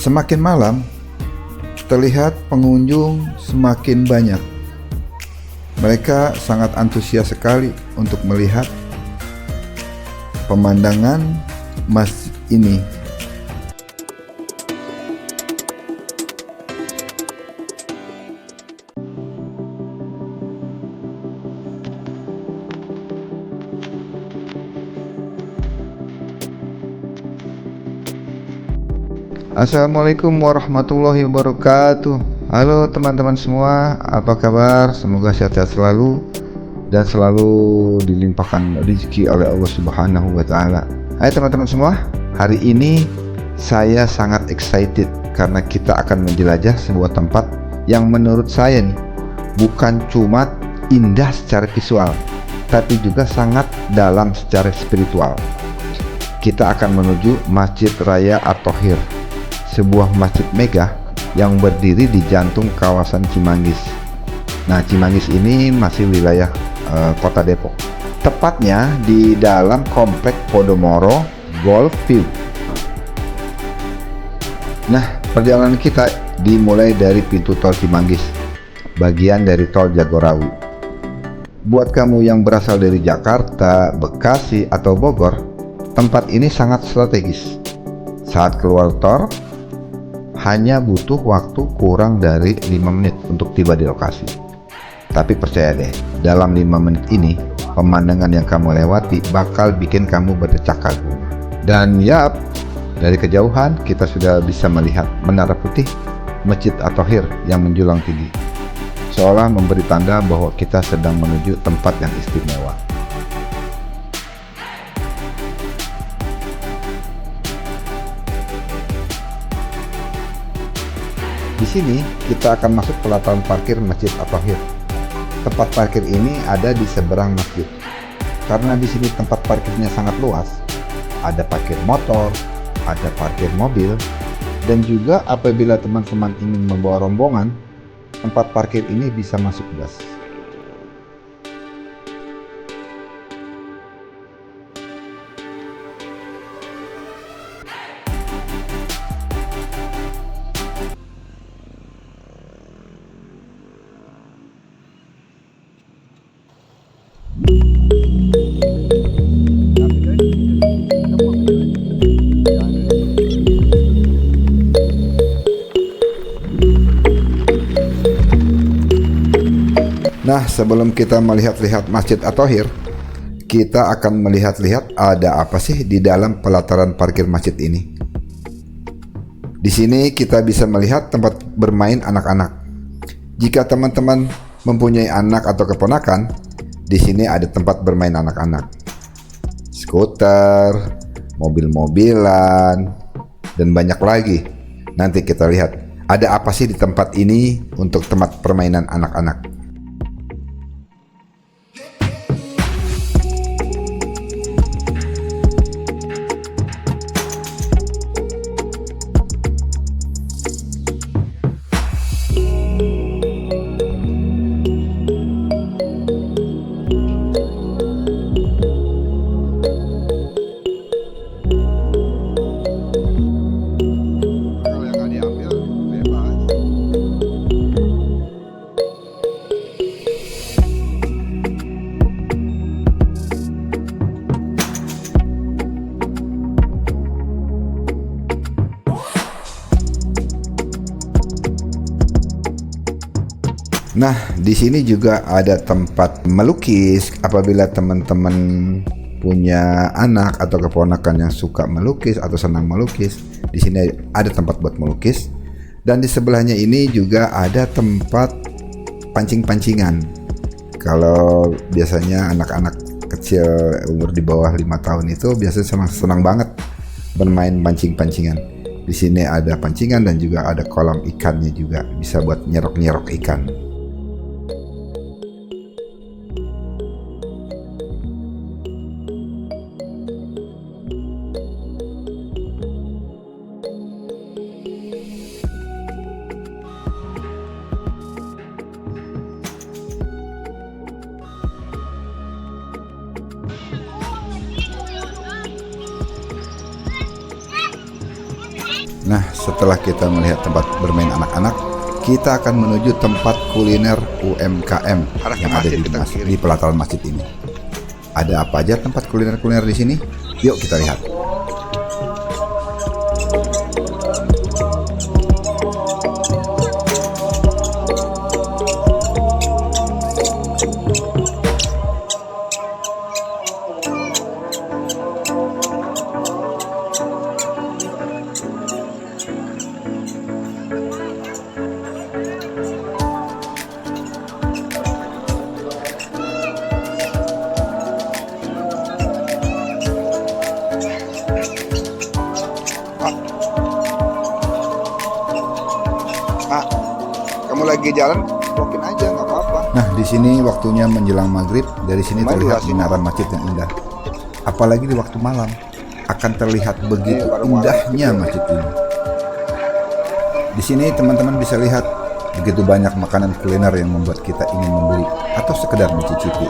Semakin malam, terlihat pengunjung semakin banyak. Mereka sangat antusias sekali untuk melihat pemandangan masjid ini. Assalamualaikum warahmatullahi wabarakatuh. Halo teman-teman semua, apa kabar? Semoga sehat-sehat selalu dan selalu dilimpahkan rezeki oleh Allah Subhanahu wa Ta'ala. Hai teman-teman semua, hari ini saya sangat excited karena kita akan menjelajah sebuah tempat yang menurut saya nih bukan cuma indah secara visual, tapi juga sangat dalam secara spiritual. Kita akan menuju Masjid Raya At-Thohir, sebuah masjid megah yang berdiri di jantung kawasan Cimanggis. Nah, Cimanggis ini masih wilayah Kota Depok, tepatnya di dalam komplek Podomoro Golf View. Nah, perjalanan kita dimulai dari pintu tol Cimanggis, bagian dari tol Jagorawi. Buat kamu yang berasal dari Jakarta, Bekasi, atau Bogor, tempat ini sangat strategis. Saat keluar tol, hanya butuh waktu kurang dari 5 menit untuk tiba di lokasi. Tapi percaya deh, dalam 5 menit ini, pemandangan yang kamu lewati bakal bikin kamu berdecak kagum. Dan yap, dari kejauhan kita sudah bisa melihat menara putih Masjid At-Thohir yang menjulang tinggi, seolah memberi tanda bahwa kita sedang menuju tempat yang istimewa. Di sini kita akan masuk pelataran parkir Masjid At-Thohir. Tempat parkir ini ada di seberang masjid. Karena di sini tempat parkirnya sangat luas, ada parkir motor, ada parkir mobil, dan juga apabila teman-teman ingin membawa rombongan, tempat parkir ini bisa masuk gas. Nah, sebelum kita melihat-lihat Masjid At-Thohir, kita akan melihat-lihat ada apa sih di dalam pelataran parkir masjid ini. Di sini kita bisa melihat tempat bermain anak-anak. Jika teman-teman mempunyai anak atau keponakan, di sini ada tempat bermain anak-anak. Skuter, mobil-mobilan, dan banyak lagi. Nanti kita lihat ada apa sih di tempat ini untuk tempat permainan anak-anak. Nah, di sini juga ada tempat melukis. Apabila teman-teman punya anak atau keponakan yang suka melukis atau senang melukis, di sini ada tempat buat melukis. Dan di sebelahnya ini juga ada tempat pancing-pancingan. Kalau biasanya anak-anak kecil umur di bawah 5 tahun itu biasanya senang banget bermain pancing-pancingan. Di sini ada pancingan dan juga ada kolam ikannya juga, bisa buat nyerok-nyerok ikan. Nah, setelah kita melihat tempat bermain anak-anak, kita akan menuju tempat kuliner UMKM yang ada di pelataran masjid ini. Ada apa aja tempat kuliner-kuliner di sini? Yuk kita lihat. Kamu lagi jalan, mungkin aja nggak apa-apa. Nah, di sini waktunya menjelang maghrib. Dari sini terlihat minara masjid yang indah. Apalagi di waktu malam, akan terlihat begitu indahnya masjid ini. Di sini teman-teman bisa lihat begitu banyak makanan kuliner yang membuat kita ingin membeli atau sekedar mencicipi.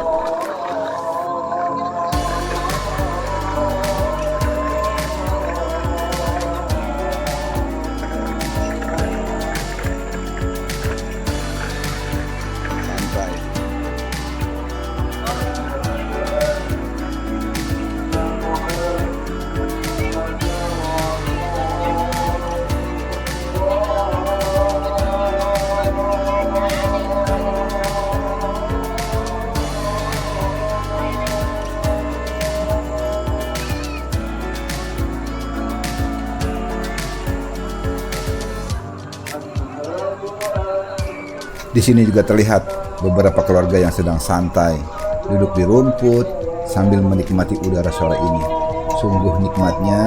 Di sini juga terlihat beberapa keluarga yang sedang santai, duduk di rumput sambil menikmati udara sore ini. Sungguh nikmatnya.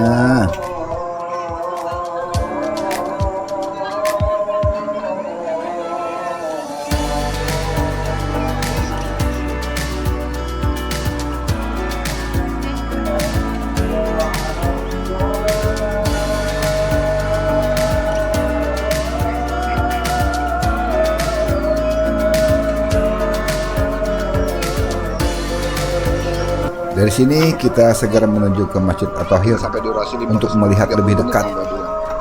Dari sini kita segera menuju ke Masjid At-Tahir Sampai durasi untuk melihat lebih dekat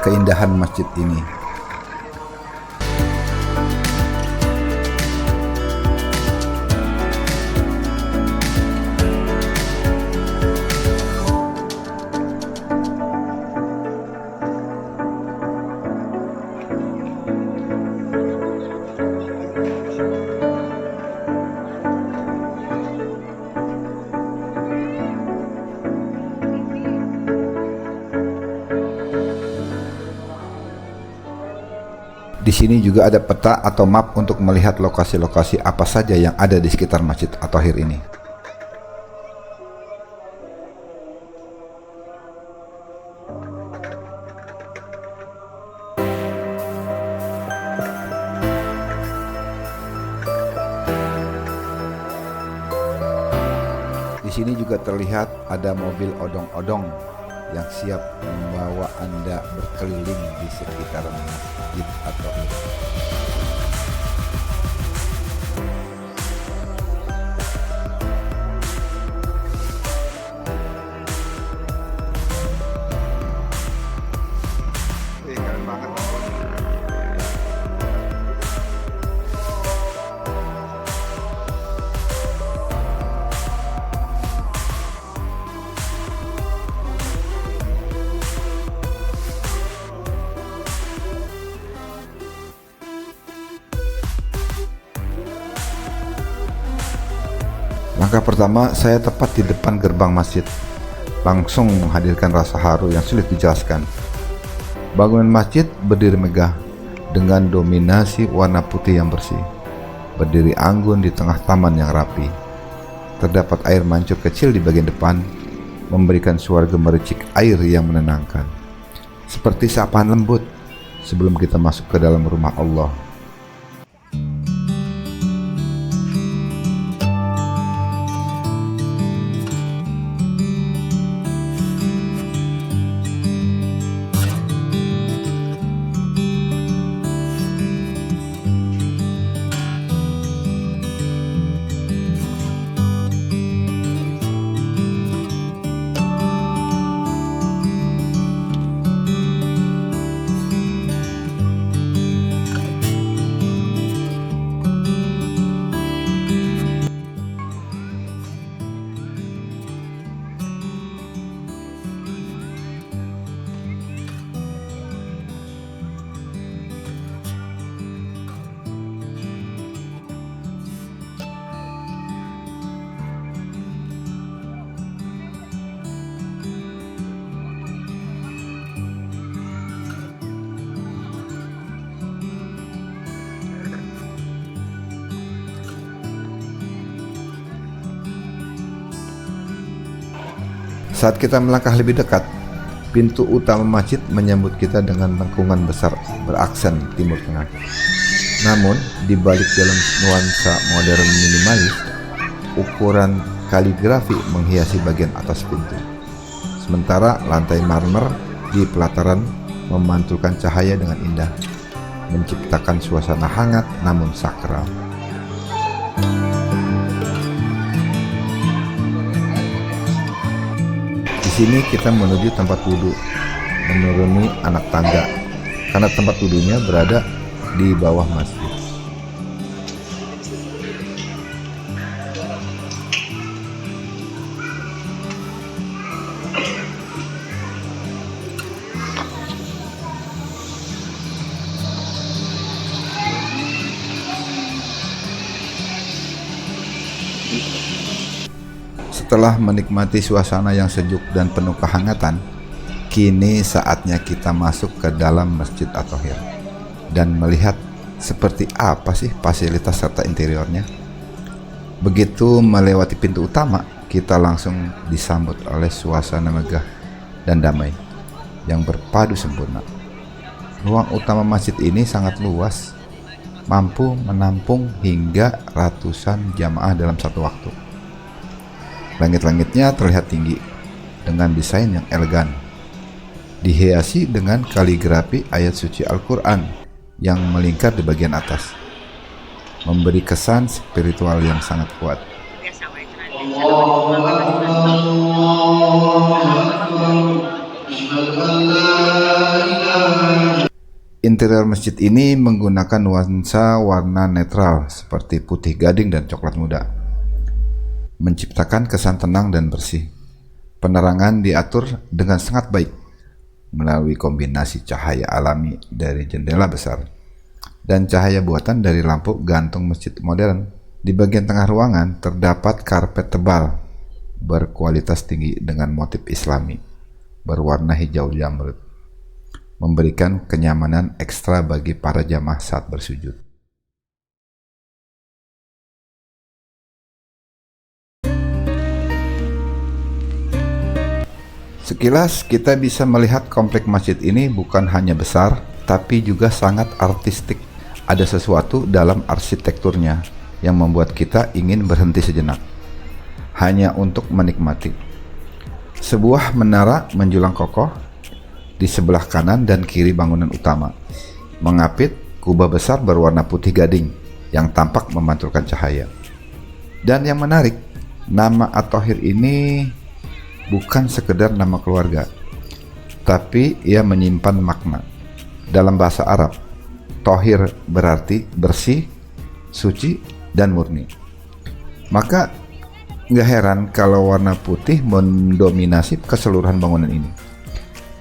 keindahan masjid ini. Di sini juga ada peta atau map untuk melihat lokasi-lokasi apa saja yang ada di sekitar Masjid At-Tahir ini. Di sini juga terlihat ada mobil odong-odong yang siap membawa Anda berkeliling di sekitar Masjid At-Tahir. Keren banget. Langkah pertama, saya tepat di depan gerbang masjid. Langsung menghadirkan rasa haru yang sulit dijelaskan. Bangunan masjid berdiri megah dengan dominasi warna putih yang bersih. Berdiri anggun di tengah taman yang rapi. Terdapat air mancur kecil di bagian depan, memberikan suara gemericik air yang menenangkan. Seperti sapaan lembut sebelum kita masuk ke dalam rumah Allah. Saat kita melangkah lebih dekat, pintu utama masjid menyambut kita dengan lengkungan besar beraksen Timur Tengah. Namun, di balik dalam nuansa modern minimalis, ukuran kaligrafi menghiasi bagian atas pintu. Sementara lantai marmer di pelataran memantulkan cahaya dengan indah, menciptakan suasana hangat namun sakral. Di sini kita menuju tempat wudhu, menuruni anak tangga, karena tempat wudhunya berada di bawah masjid. Setelah menikmati suasana yang sejuk dan penuh kehangatan, kini saatnya kita masuk ke dalam Masjid At-Thahir dan melihat seperti apa sih fasilitas serta interiornya. Begitu melewati pintu utama, kita langsung disambut oleh suasana megah dan damai yang berpadu sempurna. Ruang utama masjid ini sangat luas, mampu menampung hingga ratusan jamaah dalam satu waktu. Langit-langitnya terlihat tinggi dengan desain yang elegan, dihiasi dengan kaligrafi ayat suci Al-Quran yang melingkar di bagian atas, memberi kesan spiritual yang sangat kuat. Interior masjid ini menggunakan nuansa warna netral seperti putih gading dan coklat muda, menciptakan kesan tenang dan bersih. Penerangan diatur dengan sangat baik melalui kombinasi cahaya alami dari jendela besar dan cahaya buatan dari lampu gantung masjid modern. Di bagian tengah ruangan terdapat karpet tebal berkualitas tinggi dengan motif Islami berwarna hijau jamrud, memberikan kenyamanan ekstra bagi para jamaah saat bersujud. Sekilas kita bisa melihat komplek masjid ini bukan hanya besar, tapi juga sangat artistik. Ada sesuatu dalam arsitekturnya yang membuat kita ingin berhenti sejenak, hanya untuk menikmati. Sebuah menara menjulang kokoh di sebelah kanan dan kiri bangunan utama, mengapit kubah besar berwarna putih gading yang tampak memantulkan cahaya. Dan yang menarik, nama At-Thahir ini bukan sekedar nama keluarga, tapi ia menyimpan makna. Dalam bahasa Arab, Thahir berarti bersih, suci, dan murni. Maka gak heran kalau warna putih mendominasi keseluruhan bangunan ini.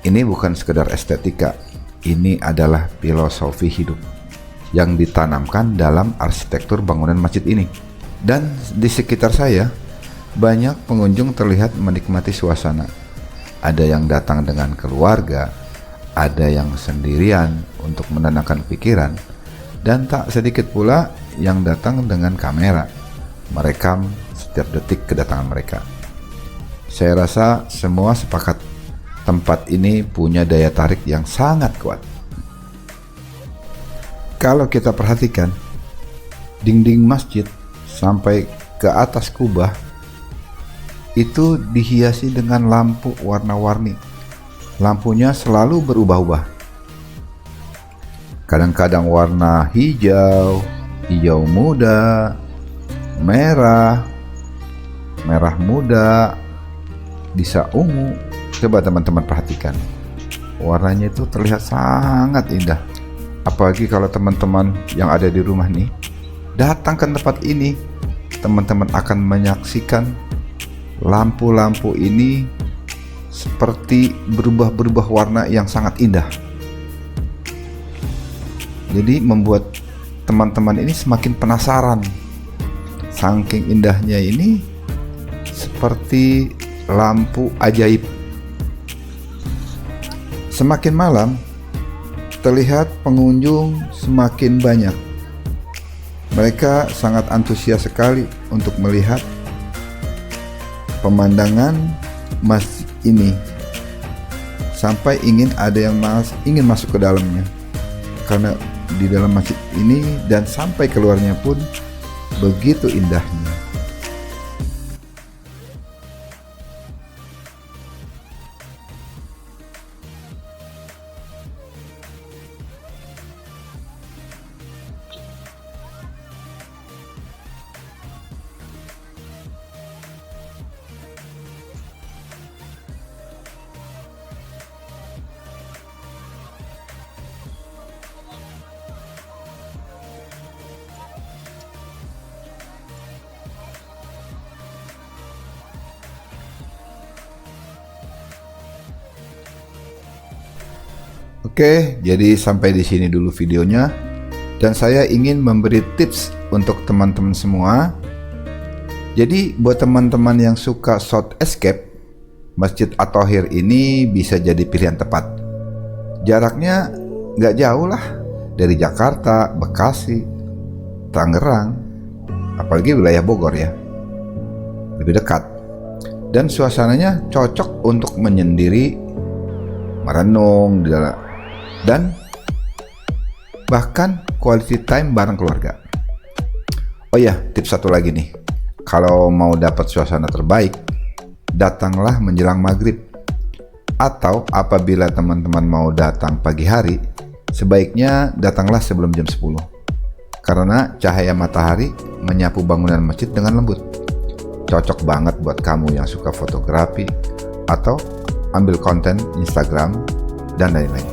Ini bukan sekedar estetika, ini adalah filosofi hidup yang ditanamkan dalam arsitektur bangunan masjid ini. Dan di sekitar saya, banyak pengunjung terlihat menikmati suasana. Ada yang datang dengan keluarga, ada yang sendirian untuk menenangkan pikiran, dan tak sedikit pula yang datang dengan kamera, merekam setiap detik kedatangan mereka. Saya rasa semua sepakat tempat ini punya daya tarik yang sangat kuat. Kalau kita perhatikan, dinding masjid sampai ke atas kubah itu dihiasi dengan lampu warna-warni. Lampunya selalu berubah-ubah. Kadang-kadang warna hijau, hijau muda, merah, merah muda, bisa ungu. Coba teman-teman perhatikan. Warnanya itu terlihat sangat indah. Apalagi kalau teman-teman yang ada di rumah nih datang ke tempat ini, teman-teman akan menyaksikan lampu-lampu ini seperti berubah-berubah warna yang sangat indah. Jadi membuat teman-teman ini semakin penasaran. Saking indahnya ini seperti lampu ajaib. Semakin malam, terlihat pengunjung semakin banyak. Mereka sangat antusias sekali untuk melihat pemandangan masjid ini sampai ada yang ingin masuk ke dalamnya, karena di dalam masjid ini dan sampai keluarnya pun begitu indahnya. Oke, jadi sampai di sini dulu videonya, dan saya ingin memberi tips untuk teman-teman semua. Jadi buat teman-teman yang suka short escape, Masjid At-Thohir ini bisa jadi pilihan tepat. Jaraknya nggak jauh lah dari Jakarta, Bekasi, Tangerang, apalagi wilayah Bogor ya, lebih dekat. Dan suasananya cocok untuk menyendiri, merenung di dalam, dan bahkan quality time bareng keluarga. Oh ya, tips satu lagi nih. Kalau mau dapat suasana terbaik, datanglah menjelang maghrib. Atau apabila teman-teman mau datang pagi hari, sebaiknya datanglah sebelum jam 10. Karena cahaya matahari menyapu bangunan masjid dengan lembut. Cocok banget buat kamu yang suka fotografi atau ambil konten Instagram dan lain-lain.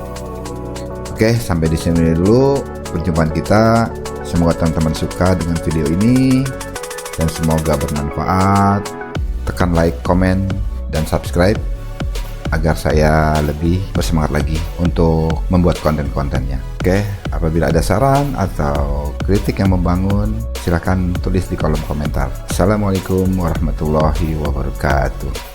Oke, sampai di sini dulu perjumpaan kita. Semoga teman-teman suka dengan video ini dan semoga bermanfaat. Tekan like, komen, dan subscribe agar saya lebih bersemangat lagi untuk membuat konten-kontennya. Oke, apabila ada saran atau kritik yang membangun, silakan tulis di kolom komentar. Assalamualaikum warahmatullahi wabarakatuh.